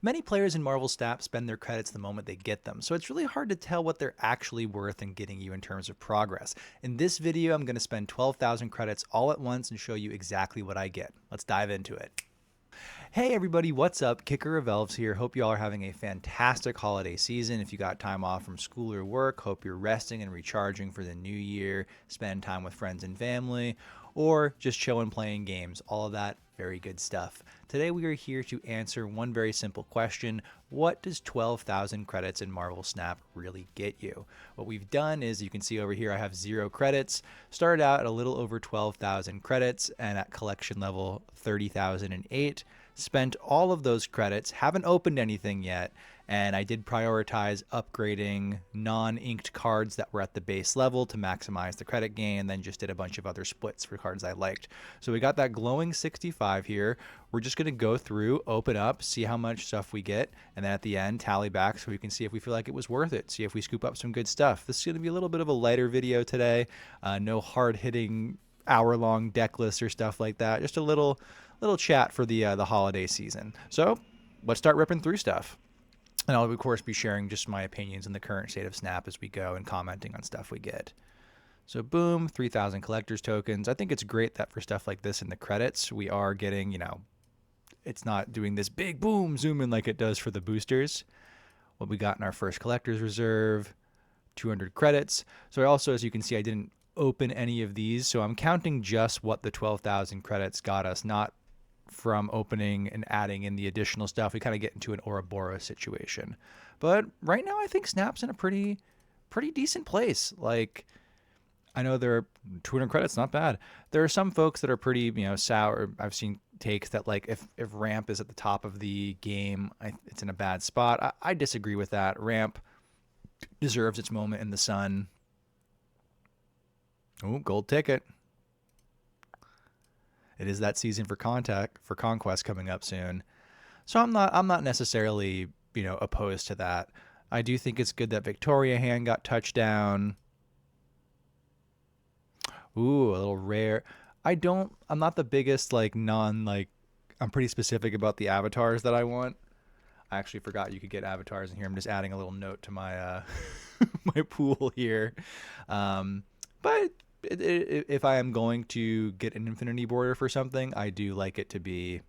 Many players in Marvel Snap spend their credits the moment they get them, so it's really hard to tell what they're actually worth and getting you in terms of progress. In this video, I'm going to spend 12,000 credits all at once and show you exactly what I get. Let's dive into it. Hey everybody, what's up? Kicker of Elves here. Hope you all are having a fantastic holiday season. If you got time off from school or work, hope you're resting and recharging for the new year, spend time with friends and family, or just chilling playing games. All of that very good stuff. Today we are here to answer one very simple question. What does 12,000 credits in Marvel Snap really get you? What we've done is, you can see over here I have 0 credits, started out at a little over 12,000 credits and at collection level 30,008. Spent all of those credits, haven't opened anything yet, and I did prioritize upgrading non-inked cards that were at the base level to maximize the credit gain, and then just did a bunch of other splits for cards I liked. So we got that glowing 65 here. We're just going to go through, open up, see how much stuff we get, and then at the end tally back so we can see if we feel like it was worth it, see if we scoop up some good stuff. This is going to be a little bit of a lighter video today, no hard-hitting hour-long deck lists or stuff like that, just a little chat for the holiday season. So let's start ripping through stuff. And I'll, of course, be sharing just my opinions in the current state of Snap as we go and commenting on stuff we get. So boom, 3,000 collector's tokens. I think it's great that for stuff like this in the credits, we are getting, it's not doing this big boom zoom in like it does for the boosters. What we got in our first collector's reserve, 200 credits. So I also, as you can see, I didn't open any of these. So I'm counting just what the 12,000 credits got us, not from opening and adding in the additional stuff. We kind of get into an Ouroboros situation. But right now I think Snap's in a pretty decent place. Like, I know there are 200 credits, not bad. There are some folks that are pretty, sour. I've seen takes that, like, if ramp is at the top of the game, it's in a bad spot. I disagree with that. Ramp deserves its moment in the sun. Oh, gold ticket. It is that season for conquest coming up soon. So I'm not necessarily, opposed to that. I do think it's good that Victoria Hand got touchdown. Ooh, a little rare. I'm not the biggest I'm pretty specific about the avatars that I want. I actually forgot you could get avatars in here. I'm just adding a little note to my my pool here. But if I am going to get an infinity border for something, I do like it to be,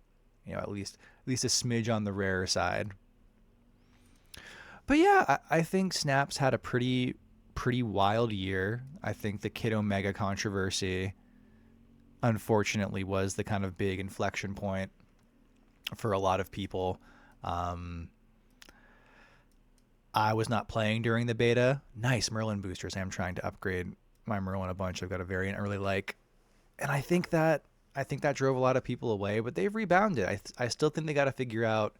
at least a smidge on the rarer side. But yeah, I think Snaps had a pretty wild year. I think the Kid Omega controversy, unfortunately, was the kind of big inflection point for a lot of people. I was not playing during the beta. Nice Merlin boosters. I am trying to upgrade my Merlin a bunch. I've got a variant I really like, and I think that drove a lot of people away. But they've rebounded. I still think they got to figure out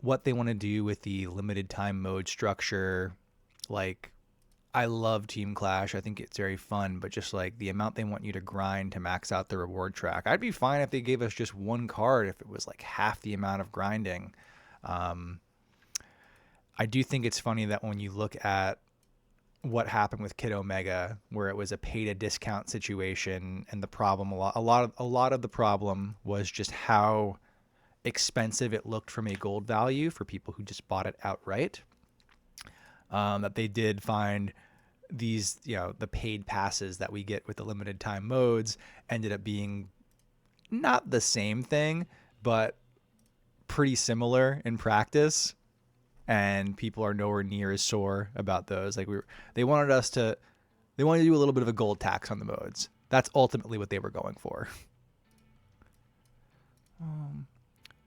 what they want to do with the limited time mode structure. Like, I love Team Clash. I think it's very fun, but just like the amount they want you to grind to max out the reward track. I'd be fine if they gave us just one card, if it was like half the amount of grinding. I do think it's funny that when you look at what happened with Kid Omega, where it was a pay to discount situation, and the problem, a lot of the problem was just how expensive it looked from a gold value for people who just bought it outright. That they did find these, the paid passes that we get with the limited time modes ended up being not the same thing, but pretty similar in practice. And people are nowhere near as sore about those. Like, they wanted to do a little bit of a gold tax on the modes. That's ultimately what they were going for.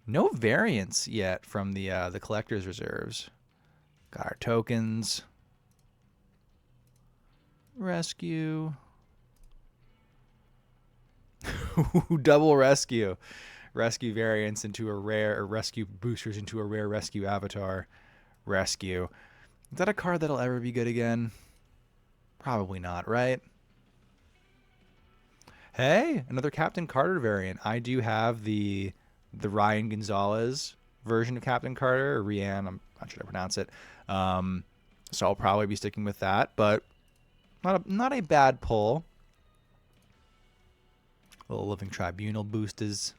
No variants yet from the collector's reserves. Got our tokens. Rescue. Double rescue. Rescue variants into a rare, or rescue boosters into a rare rescue avatar. Rescue. Is that a card that'll ever be good again? Probably not, right? Hey, another Captain Carter variant. I do have the Ryan Gonzalez version of Captain Carter, or Rian, I'm not sure how to pronounce it. So I'll probably be sticking with that, but not a bad pull. Little Living Tribunal boosters.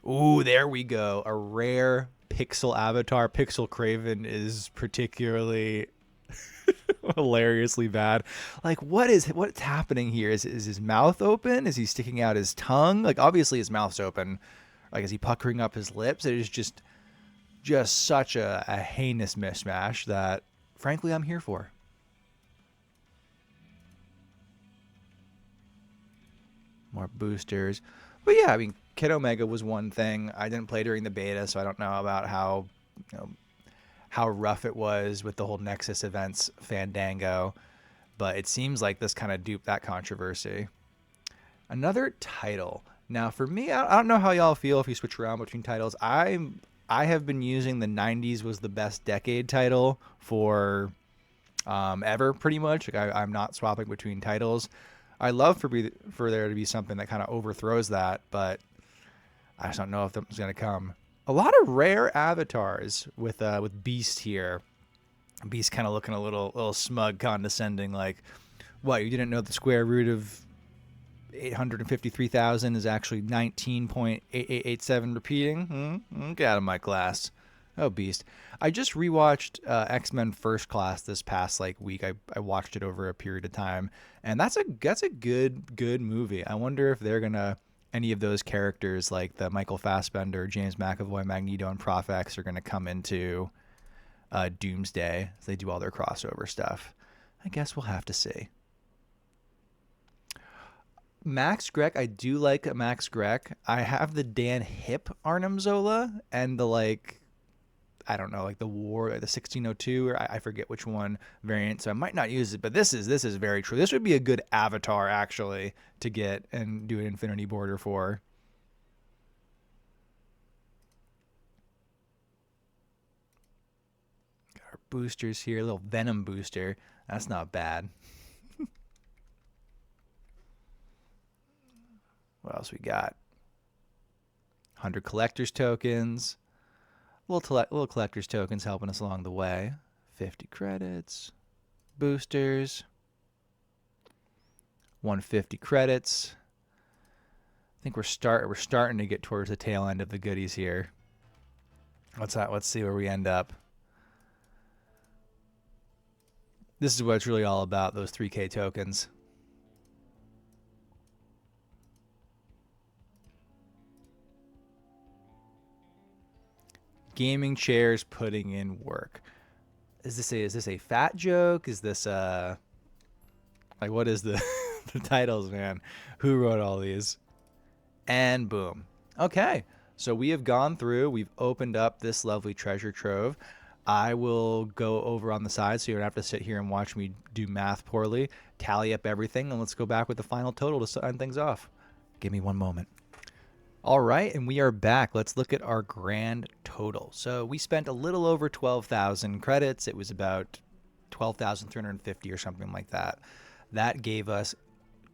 Ooh, there we go. A rare pixel avatar. Pixel Craven is particularly hilariously bad. Like, what's happening here? Is his mouth open? Is he sticking out his tongue? Like, obviously his mouth's open. Like, is he puckering up his lips? It is just such a heinous mismatch that, frankly, I'm here for. More boosters. But yeah, I mean, Kid Omega was one thing. I didn't play during the beta, so I don't know about you know, how rough it was with the whole Nexus events Fandango. But it seems like this kind of duped that controversy. Another title. Now, for me, I don't know how y'all feel if you switch around between titles. I have been using the 90s was the best decade title for ever, pretty much. Like I'm not swapping between titles. I love for there to be something that kind of overthrows that, but I just don't know if that's going to come. A lot of rare avatars with Beast here. Beast kind of looking a little smug, condescending, like, what, you didn't know the square root of 853,000 is actually 19.8887 repeating? Get out of my class. Oh, Beast. I just rewatched X-Men First Class this past week. I watched it over a period of time, and that's a good movie. I wonder if they're gonna any of those characters like the Michael Fassbender, James McAvoy, Magneto, and Prof X are gonna come into Doomsday as they do all their crossover stuff. I guess we'll have to see. Max Grek, I do like Max Grek. I have the Dan Hip Arnim Zola and the I don't know, like the 1602, or I forget which one variant, so I might not use it, but this is very true. This would be a good avatar actually to get and do an Infinity Border for. Got our boosters here, a little Venom booster. That's not bad. What else we got? 100 collector's tokens. Little collector's tokens helping us along the way. 50 credits. Boosters. 150 credits. I think we're starting to get towards the tail end of the goodies here. Let's see where we end up. This is what it's really all about, those 3K tokens. Gaming chairs putting in work. Is this a fat joke? Is this what is the the titles, man? Who wrote all these? And boom. Okay. So we have gone through, we've opened up this lovely treasure trove. I will go over on the side so you don't have to sit here and watch me do math poorly, tally up everything, and let's go back with the final total to sign things off. Give me one moment. All right, and we are back. Let's look at our grand total. So we spent a little over 12,000 credits. It was about 12,350 or something like that. That gave us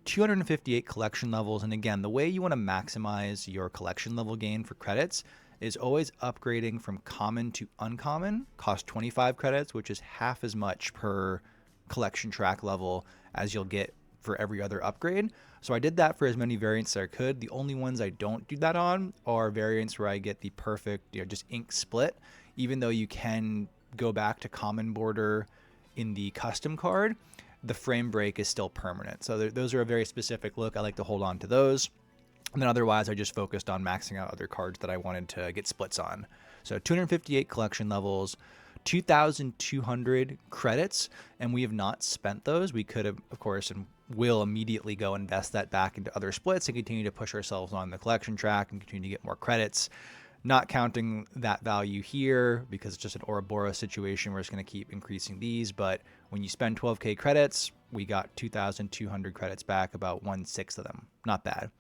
258 collection levels. And again, the way you want to maximize your collection level gain for credits is always upgrading from common to uncommon. Cost 25 credits, which is half as much per collection track level as you'll get for every other upgrade. So I did that for as many variants as I could. The only ones I don't do that on are variants where I get the perfect, just ink split, even though you can go back to common border in the custom card, the frame break is still permanent. So those are a very specific look. I like to hold on to those. And then otherwise, I just focused on maxing out other cards that I wanted to get splits on. So 258 collection levels, 2,200 credits, and we have not spent those. We could have, of course, and will immediately go invest that back into other splits and continue to push ourselves on the collection track and continue to get more credits. Not counting that value here because it's just an Ouroboros situation where it's going to keep increasing these. But when you spend 12K credits, we got 2,200 credits back, about 1/6 of them. Not bad.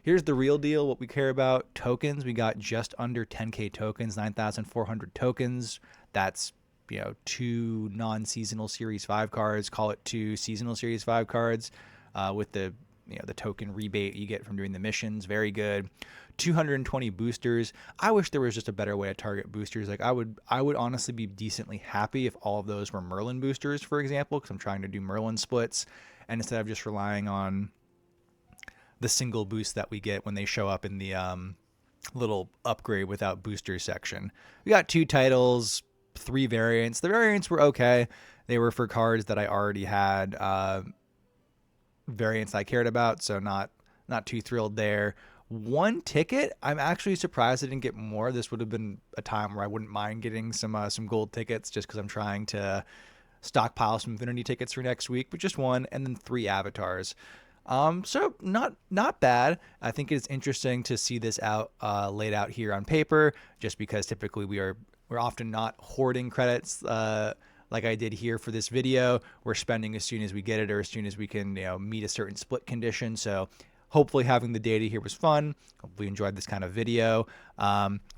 Here's the real deal, what we care about. Tokens, we got just under 10K tokens, 9,400 tokens. That's, 2 non-seasonal Series 5 cards, call it 2 seasonal Series 5 cards with the the token rebate you get from doing the missions. Very good. 220 boosters. I wish there was just a better way to target boosters. Like I would honestly be decently happy if all of those were Merlin boosters, for example, because I'm trying to do Merlin splits, and instead of just relying on the single boost that we get when they show up in the little upgrade without booster section. We got 2 titles, 3 variants. The variants were okay. They were for cards that I already had variants I cared about, so not too thrilled there. 1 ticket, I'm actually surprised I didn't get more. This would have been a time where I wouldn't mind getting some gold tickets, just because I'm trying to stockpile some Infinity tickets for next week. But just 1, and then 3 avatars. So not bad. I think it's interesting to see this out laid out here on paper, just because typically we're often not hoarding credits like I did here for this video. We're spending as soon as we get it, or as soon as we can, meet a certain split condition. So hopefully having the data here was fun. Hopefully you enjoyed this kind of video.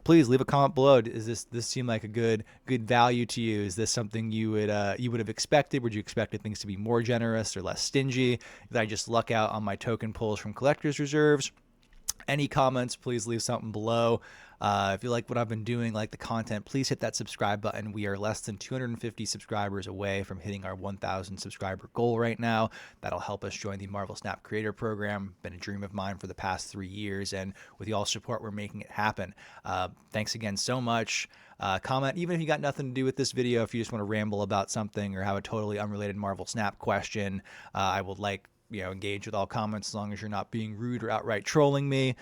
Please leave a comment below. Does this seem like a good value to you? Is this something you would have expected? Would you expect things to be more generous or less stingy? Did I just luck out on my token pulls from collector's reserves? Any comments, please leave something below. If you like what I've been doing, like the content, please hit that subscribe button. We are less than 250 subscribers away from hitting our 1,000 subscriber goal right now. That'll help us join the Marvel Snap Creator Program. Been a dream of mine for the past 3 years, and with y'all's support, we're making it happen. Thanks again so much. Comment, even if you got nothing to do with this video, if you just want to ramble about something or have a totally unrelated Marvel Snap question. I would engage with all comments as long as you're not being rude or outright trolling me.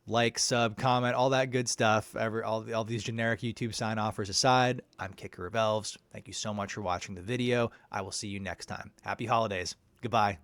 Like, sub, comment, all that good stuff. All these generic YouTube sign offers aside, I'm Kicker of Elves. Thank you so much for watching the video. I will see you next time. Happy holidays. Goodbye.